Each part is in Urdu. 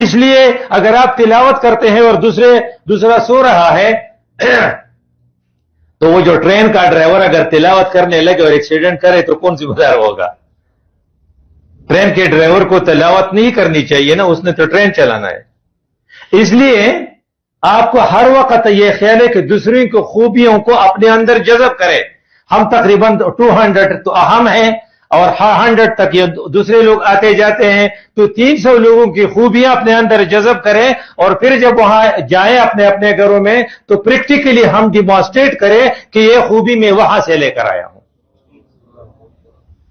اس لیے اگر آپ تلاوت کرتے ہیں اور دوسرا سو رہا ہے تو وہ جو ٹرین کا ڈرائیور اگر تلاوت کرنے لگے اور ایکسیڈنٹ کرے تو کون ذمہ دار ہوگا؟ ٹرین کے ڈرائیور کو تلاوت نہیں کرنی چاہیے نا، اس نے تو ٹرین چلانا ہے۔ اس لیے آپ کو ہر وقت یہ خیال ہے کہ دوسروں کی خوبیوں کو اپنے اندر جذب کرے۔ ہم تقریباً 200 تو اہم ہیں اور 100 تک یہ دوسرے لوگ آتے جاتے ہیں، تو 300 لوگوں کی خوبیاں اپنے اندر جذب کریں اور پھر جب وہاں جائیں اپنے اپنے گھروں میں تو پریکٹیکلی ہم ڈیمانسٹریٹ کریں کہ یہ خوبی میں وہاں سے لے کر آیا ہوں۔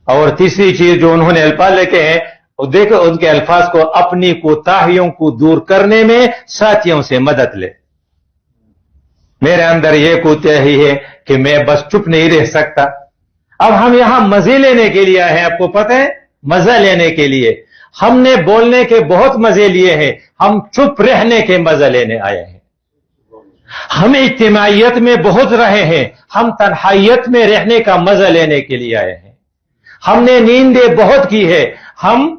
اور تیسری چیز جو انہوں نے الفاظ لکھے ہیں، دیکھو ان کے الفاظ کو، اپنی کوتاہیوں کو دور کرنے میں ساتھیوں سے مدد لے۔ میرے اندر یہ کوتاہی ہے کہ میں بس چپ نہیں رہ سکتا۔ اب ہم یہاں مزے لینے کے لیے آئے ہیں، آپ کو پتہ ہے، مزہ لینے کے لیے۔ ہم نے بولنے کے بہت مزے لیے ہیں، ہم چپ رہنے کے مزہ لینے آئے ہیں۔ ہم اجتماعیت میں بہت رہے ہیں، ہم تنہائیت میں رہنے کا مزہ لینے کے لیے آئے ہیں۔ ہم نے نیندیں بہت کی ہے، ہم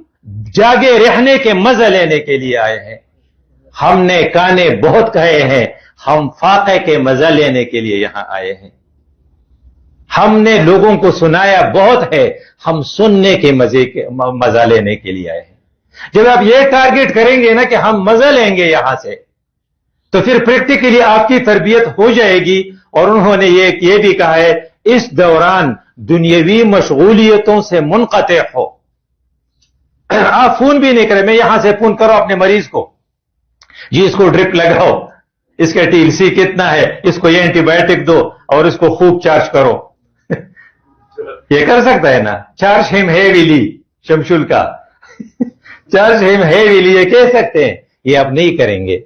جاگے رہنے کے مزہ لینے کے لیے آئے ہیں۔ ہم نے گانے بہت کہے ہیں، ہم فاقے کے مزہ لینے کے لیے یہاں آئے ہیں۔ ہم نے لوگوں کو سنایا بہت ہے، ہم سننے کے مزہ لینے کے لیے آئے ہیں۔ جب آپ یہ ٹارگٹ کریں گے نا کہ ہم مزہ لیں گے یہاں سے، تو پھر پریکٹیکلی آپ کی تربیت ہو جائے گی۔ اور انہوں نے یہ بھی کہا ہے، اس دوران دنیاوی مشغولیتوں سے منقطع ہو۔ آپ فون بھی نہیں کریں، میں یہاں سے فون کرو اپنے مریض کو، جی اس کو ڈرپ لگاؤ، اس کا TLC کتنا ہے، اس کو یہ اینٹی بایوٹک دو اور اس کو خوب چارج کرو۔ یہ کر سکتا ہے نا؟ چارج ہم ہیویلی، شمشول کا چارج ہم ہیویلی، یہ کہہ سکتے ہیں؟ یہ آپ نہیں کریں گے،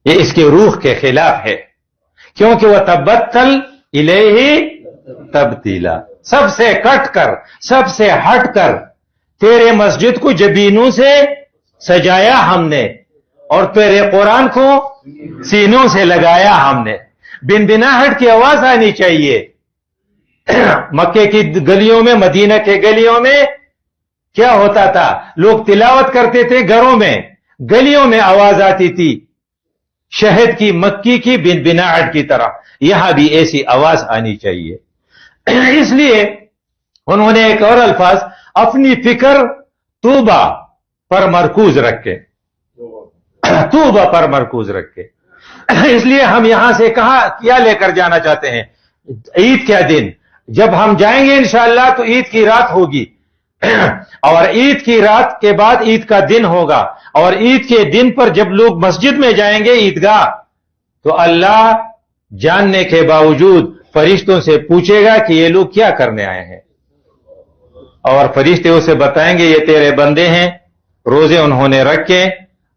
یہ اس کے روح کے خلاف ہے، کیونکہ وہ تبتل الیہ تبتیلا، سب سے کٹ کر، سب سے ہٹ کر تیرے مسجد کو جبینوں سے سجایا ہم نے اور تیرے قرآن کو سینوں سے لگایا ہم نے۔ بنبناہٹ کی آواز آنی چاہیے۔ مکے کی گلیوں میں، مدینہ کے گلیوں میں کیا ہوتا تھا؟ لوگ تلاوت کرتے تھے گھروں میں، گلیوں میں آواز آتی تھی شہد کی، مکی کی بنبناہٹ کی طرح۔ یہاں بھی ایسی آواز آنی چاہیے۔ اس لیے انہوں نے ایک اور الفاظ، اپنی فکر توبہ پر مرکوز رکھے، توبہ پر مرکوز رکھے۔ اس لیے ہم یہاں سے کیا لے کر جانا چاہتے ہیں؟ عید کا دن جب ہم جائیں گے انشاءاللہ تو عید کی رات ہوگی، اور عید کی رات کے بعد عید کا دن ہوگا، اور عید کے دن پر جب لوگ مسجد میں جائیں گے عیدگاہ، تو اللہ جاننے کے باوجود فرشتوں سے پوچھے گا کہ یہ لوگ کیا کرنے آئے ہیں، اور فرشتے اسے بتائیں گے یہ تیرے بندے ہیں، روزے انہوں نے رکھے،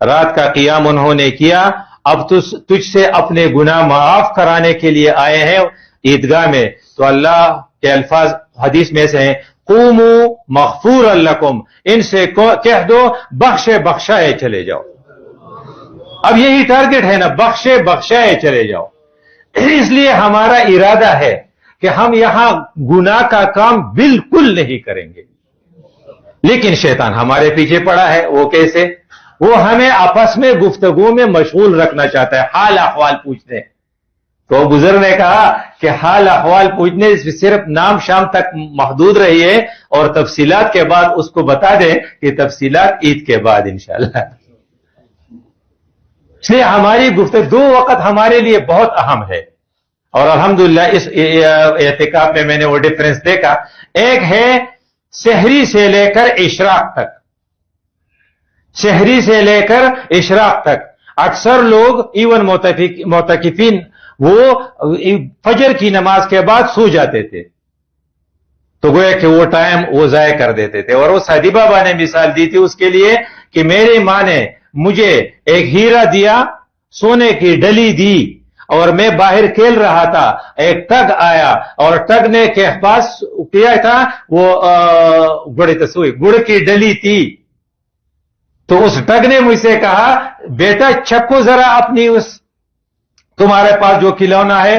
رات کا قیام انہوں نے کیا، اب تجھ سے اپنے گناہ معاف کرانے کے لیے آئے ہیں عیدگاہ میں۔ تو اللہ کے الفاظ حدیث میں سے ہیں، قوموا مغفورا لکم، ان سے کہہ دو بخشے بخشائے چلے جاؤ۔ اب یہی ٹارگٹ ہے نا، بخشے بخشائے چلے جاؤ۔ اس لیے ہمارا ارادہ ہے کہ ہم یہاں گناہ کا کام بالکل نہیں کریں گے، لیکن شیطان ہمارے پیچھے پڑا ہے۔ وہ کیسے؟ وہ ہمیں آپس میں گفتگو میں مشغول رکھنا چاہتا ہے، حال احوال پوچھنے۔ تو بزرگ نے کہا کہ حال احوال پوچھنے صرف نام شام تک محدود رہیے، اور تفصیلات کے بعد اس کو بتا دیں کہ تفصیلات عید کے بعد انشاءاللہ۔ اس لیے ہماری گفتگو دو وقت ہمارے لیے بہت اہم ہے، اور الحمدللہ اس اعتکاف میں نے وہ ڈفرنس دیکھا۔ ایک ہے سحری سے لے کر اشراق تک، سحری سے لے کر اشراق تک اکثر لوگ ایون معتکفین وہ فجر کی نماز کے بعد سو جاتے تھے، تو گویا کہ وہ ٹائم وہ ضائع کر دیتے تھے۔ اور وہ سعدی بابا نے مثال دی تھی اس کے لیے کہ میری ماں نے مجھے ایک ہیرا دیا، سونے کی ڈلی دی، اور میں باہر کھیل رہا تھا، ایک ٹگ آیا اور ٹگ نے کے پاس کیا تھا وہ گڑ کی ڈلی تھی، تو اس ٹگ نے مجھ سے کہا بیٹا چکو ذرا اپنی اس تمہارے پاس جو کھلونا ہے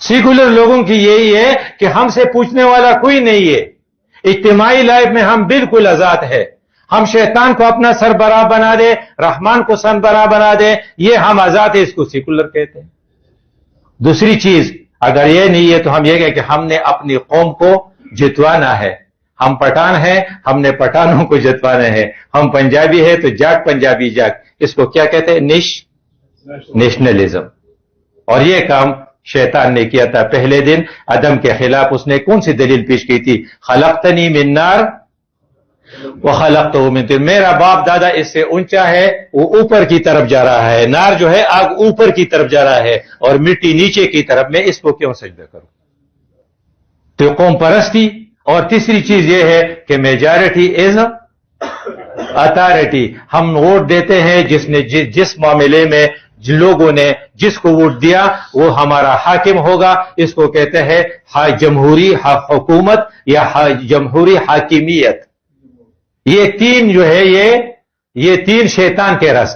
سیکولر لوگوں کی یہی ہے کہ ہم سے پوچھنے والا کوئی نہیں ہے. اجتماعی لائف میں ہم بالکل آزاد ہے. ہم شیطان کو اپنا سربراہ بنا دے, رحمان کو سربراہ بنا دے, یہ ہم آزاد ہے, اس کو سیکولر کہتے ہیں. دوسری چیز اگر یہ نہیں ہے تو ہم یہ کہیں کہ ہم نے اپنی قوم کو جتوانا ہے. ہم پٹھان ہیں, ہم نے پٹھانوں کو جتوانا ہے. ہم پنجابی ہے تو جاٹ پنجابی جاٹ, اس کو کیا کہتے ہیں؟ نیشنلزم. اور یہ کام شیطان نے کیا تھا. پہلے دن آدم کے خلاف اس نے کون سی دلیل پیش کی تھی؟ خلقتنی من نار وخلقتہ من طین. میرا باپ دادا اس سے اونچا ہے, وہ اوپر کی طرف جا رہا ہے. نار جو ہے آگ اوپر کی طرف جا رہا ہے اور مٹی نیچے کی طرف. میں اس کو کیوں سجدہ کروں؟ تو قوم پرستی. اور تیسری چیز یہ ہے کہ میجارٹی از اتھارٹی. ہم ووٹ دیتے ہیں جس معاملے میں لوگوں نے جس کو ووٹ دیا وہ ہمارا حاکم ہوگا. اس کو کہتے ہیں جمہوری حکومت یا جمہوری حاکمیت. یہ تین جو ہے یہ تین شیطان کے راستے.